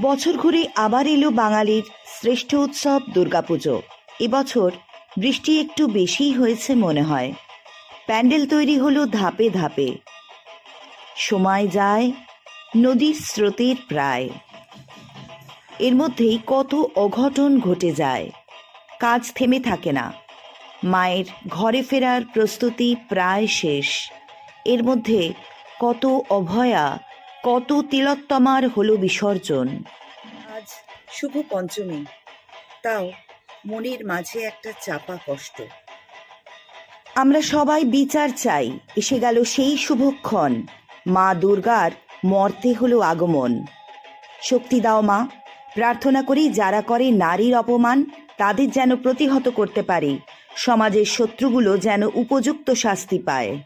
বছর ঘুরে আবার এলো বাঙালির শ্রেষ্ঠ উৎসব দুর্গাপুজো। এবছর বৃষ্টি একটু বেশিই হয়েছে মনে হয়। প্যান্ডেল তৈরি হলো ধাপে ধাপে। সময় যায় নদীর স্রোতের প্রায়। এর মধ্যেই কত অঘটন ঘটে যায়। কাজ থেমে থাকে না। মায়ের ঘরে ফেরার প্রস্তুতি প্রায় শেষ। এর মধ্যে কত অভয়া, কত তিলোত্তমার হলো বিসর্জন। আজ শুভ পঞ্চমী, তাও মনের মাঝে একটা চাপা কষ্ট। আমরা সবাই বিচার চাই। এসে গেল সেই শুভক্ষণ। মা দুর্গার মর্তে হলো আগমন। শক্তি দাও মা, প্রার্থনা করি যারা করে নারীর অপমান তাদের যেন প্রতিহত করতে পারি। সমাজের শত্রুগুলো যেন উপযুক্ত শাস্তি পায়।